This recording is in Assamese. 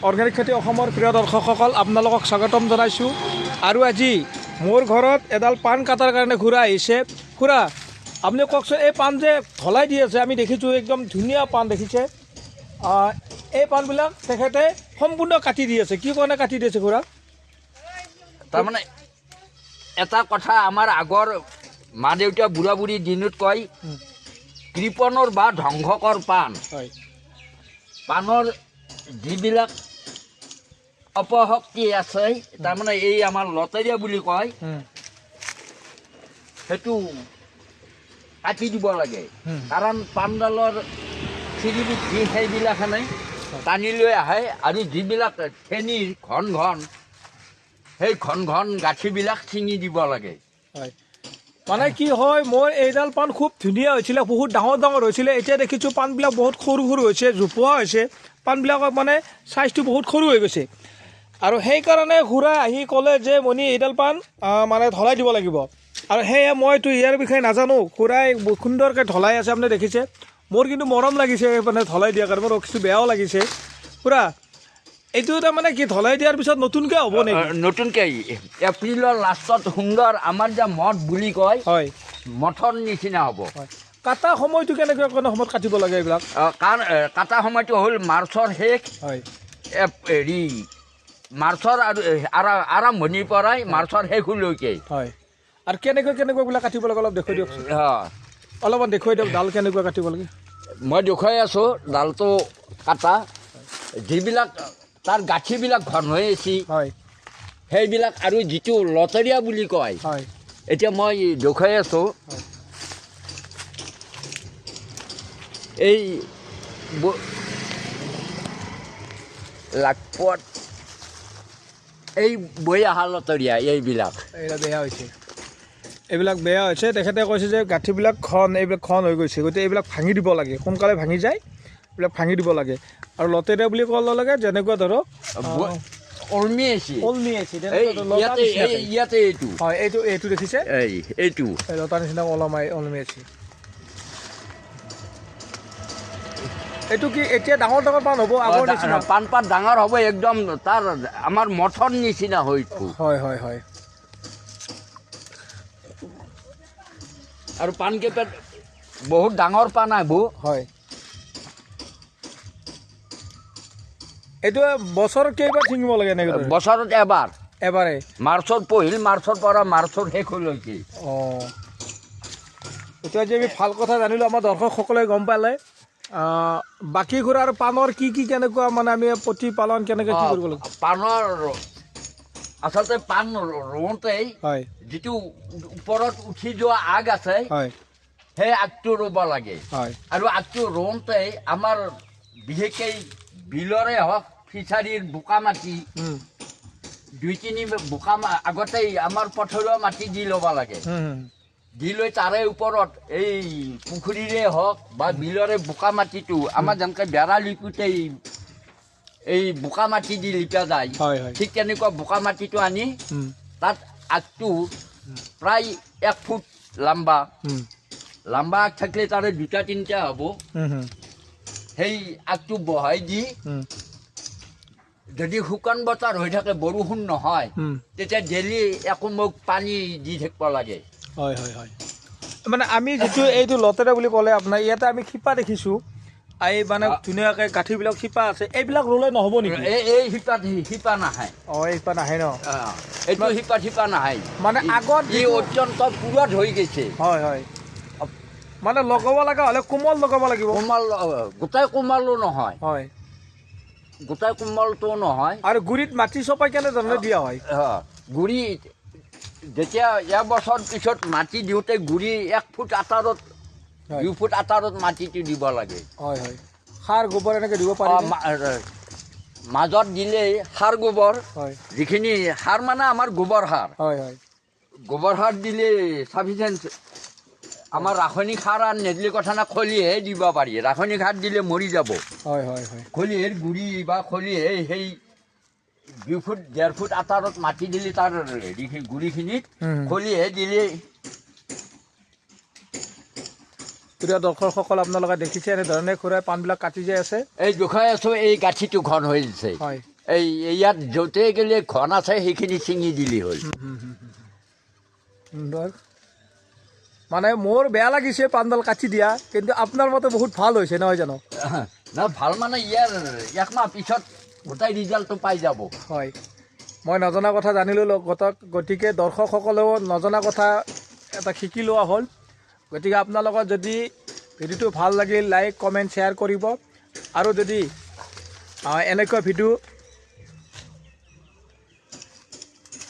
অৰ্গেনিক খেতি অসমৰ প্ৰিয় দৰ্শকসকল আপোনালোকক স্বাগতম জনাইছোঁ। আৰু আজি মোৰ ঘৰত এডাল পাণ কাটাৰ কাৰণে খুৰা আহিছে। খুৰা, আপুনি কওকচোন, এই পাণ যে ঢলাই দি আছে, আমি দেখিছোঁ একদম ধুনীয়া পাণ দেখিছে। এই পাণবিলাক তেখেতে সম্পূৰ্ণ কাটি দি আছে, কি কাৰণে কাটি দি আছে খুৰা? তাৰমানে এটা কথা আমাৰ আগৰ মা দেউতা বুঢ়া বুঢ়ী দিনত কয়, কৃপণৰ বা ধ্বংসকৰ পাণ। হয়, পাণৰ যিবিলাক অপশক্তি আছে, তাৰমানে এই আমাৰ লতেৰীয়া বুলি কয়, সেইটো কাটি দিব লাগে। কাৰণ পাণডালৰ চিৰিবৃদ্ধি সেইবিলাখানে টানি লৈ আহে, আৰু যিবিলাক ফেনীৰ ঘন ঘন, সেই ঘন ঘন গাঁঠিবিলাক ছিঙি দিব লাগে। হয়, মানে কি হয়, মোৰ এইডাল পাণ খুব ধুনীয়া হৈছিলে, বহুত ডাঙৰ ডাঙৰ হৈছিলে। এতিয়া দেখিছোঁ পাণবিলাক বহুত সৰু সৰু হৈছে, জোপোহা হৈছে। পাণবিলাকৰ মানে চাইজটো বহুত সৰু হৈ গৈছে। আৰু সেইকাৰণে খুৰাই আহি ক'লে যে মণি এইডাল পাণ মানে ঢলাই দিব লাগিব। আৰু সেয়ে মইতো ইয়াৰ বিষয়ে নাজানো, খুৰাই সুন্দৰকৈ ঢলাই আছে, আপুনি দেখিছে। মোৰ কিন্তু মৰম লাগিছে মানে ঢলাই দিয়াৰ কাৰণে, মোৰ কিছু বেয়াও লাগিছে। খুৰা, এইটো তাৰমানে কি ঢলাই দিয়াৰ পিছত নতুনকৈ হ'ব নেকি? নতুনকৈ এপ্ৰিলৰ লাষ্টত সুন্দৰ আমাৰ যে মঠ বুলি কয়, হয়, মঠৰ নিচিনা হ'ব। কাটা সময়টো কেনেকৈ সময়ত কাটিব লাগে এইবিলাক? কাৰণ কাটা সময়টো হ'ল মাৰ্চৰ শেষ, হয়, হেৰি মাৰ্চৰ আৰু আৰম্ভণিৰ পৰাই মাৰ্চৰ শেষলৈকে। হয়, আৰু কেনেকৈ বিলাক কাটিব লাগে অলপ দেখুৱাই দিয়কচোন। অঁ, অলপমান দেখুৱাই দিয়ক, ডাল কেনেকুৱা কাটিব লাগে। মই দেখুৱাই আছোঁ ডালটো কাটা, যিবিলাক তাৰ গাঁঠিবিলাক ঘন হৈ আছে, হয়, সেইবিলাক, আৰু যিটো লতেৰীয়া বুলি কয়, হয়, এতিয়া মই দেখুৱাই আছোঁ। এই লাগপত এই বৈ অহা লতৰীয়া এইবিলাক বেয়া হৈছে, এইবিলাক বেয়া হৈছে। তেখেতে কৈছে যে গাঁঠিবিলাক এইবিলাক ঘন হৈ গৈছে, গতিকে এইবিলাক ভাঙি দিব লাগে, সোনকালে ভাঙি যায়, এইবিলাক ভাঙি দিব লাগে। আৰু লতেৰীয়া বুলি ক'ব লাগে যেনেকুৱা ধৰক ওলমি আছে, ইয়াতে এইটো, হয়, এইটো দেখিছে, এইটো লতাৰ নিচিনা ওলমি আছে। এইটো কি এতিয়া ডাঙৰ ডাঙৰ পাণ হ'ব আগৰ নিচিনা? পাণ ডাঙৰ হ'ব একদম, তাৰ আমাৰ মঠৰ নিচিনা হয়তো। হয়, হয়, হয়। আৰু পাণকেইটা বহুত ডাঙৰ পাণ আহিব। হয়, এইটো বছৰত কেইবাৰ ছিঙিব লাগে এনেকৈ? বছৰত এবাৰে। মাৰ্চৰ পৰা মাৰ্চৰ শেষলৈকে। অঁ, এতিয়া যে আমি ভাল কথা জানিলোঁ, আমাৰ দৰ্শকসকলে গম পালে। বাকী খুৰা আৰু পাণৰ কি কেনেকুৱা মানে আমি প্ৰতিপালন কেনেকৈ কি কৰিব লাগিব? পাণৰ আচলতে পাণ ৰোওঁতেই হয়, যিটো ওপৰত উঠি যোৱা আগ আছে, হয়, সেই আগটো ৰুব লাগে। হয়, আৰু আগটো ৰোওঁতেই আমাৰ বিশেষকৈ বিলৰে হওক, ফিচাৰীৰ বোকা মাটি, 2-3 বোকা আগতেই আমাৰ পথৰুৱা মাটি দি ল'ব লাগে। দি লৈ তাৰে ওপৰত এই পুখুৰীৰে হওক বা বিলৰে বোকা মাটিটো, আমাৰ যেনেকৈ বেৰা লিপোতেই এই বোকা মাটি দি লিপা যায়, ঠিক তেনেকুৱা বোকা মাটিটো আনি তাত আগটো প্ৰায় 1 ফুট লাম্বা আগ থাকিলে তাৰে 2-3টা হ'ব, সেই আগটো বহাই দি, যদি শুকান বতৰ হৈ থাকে, বৰষুণ নহয়, তেতিয়া ডেইলি একোমুখ পানী দি থাকিব লাগে। হয়, হয়, হয়। মানে আমি যিটো এইটো লতেৰা বুলি ক'লে আপোনাৰ, ইয়াতে আমি শিপা দেখিছোঁ, এই মানে ধুনীয়াকৈ গাঁঠিবিলাক শিপা আছে, এইবিলাক ৰুলে নহ'ব নেকি? এই শিপা নাহে। অঁ, এই শিপা নাহে ন? এইটো শিপা নাহে, মানে আগত ই অত্যন্ত পুৰঠ হৈ গৈছে। হয়, হয়, মানে লগাব লগা হ'লে কোমল লগাব লাগিব। গোটাই কোমলো নহয়। হয়, গোটাই কোমলটো নহয়। আৰু গুৰিত মাটি চপাই কেনেধৰণে দিয়া হয়? গুৰি যেতিয়া এবছৰ পিছত মাটি দিওঁতে গুৰি 1 ফুট আঁতৰত, 2 ফুট আঁতৰত মাটিটো দিব লাগে। হয়, হয়, সাৰ গোবৰ এনেকৈ দিব পাৰি? মাজত দিলেই সাৰ গোবৰ, হয়, যিখিনি সাৰ মানে আমাৰ গোবৰ সাৰ, হয়, হয়, গোবৰ সাৰ দিলে চাফিচিয়েণ্ট। আমাৰ ৰাসায়নিক সাৰ আৰু নেদিলে কথা না, খলিহে দিব পাৰি, ৰাসায়নিক সাৰ দিলে মৰি যাব। হয়, হয়, হয়, খলিহেৰ গুৰি বা খলিহে সেই 2 ফুট 1.5 ফুট আঁতৰত মাটি দিলে তাৰ গুৰিখিনিত খলিহে দিলে। প্ৰিয় দৰ্শকসকল, আপোনালোকে দেখিছে এনেধৰণে খুৰাই পাণবিলাক কাটি যাই আছে। এই দেখুৱাই আছোঁ, এই গাঁঠিটো ঘন হৈ আছে। হয়। এই ইয়াত য'তে গ'লে ঘন আছে সেইখিনি ছিঙি দিলি হ'ল সুন্দৰ মানে মোৰ বেয়া লাগিছে পাণডাল কাটি দিয়া কিন্তু আপোনাৰ মতে বহুত ভাল হৈছে নহয় জানো না ভাল মানে ইয়াক মাহ পিছত গোটাই ৰিজাল্টটো পাই যাব হয় মই নজনা কথা জানিলোঁ গতিকে দৰ্শকসকলেও নজনা কথা এটা শিকি লোৱা হ'ল গতিকে আপোনালোকৰ যদি ভিডিঅ'টো ভাল লাগিল লাইক কমেণ্ট শ্বেয়াৰ কৰিব আৰু যদি এনেকুৱা ভিডিঅ'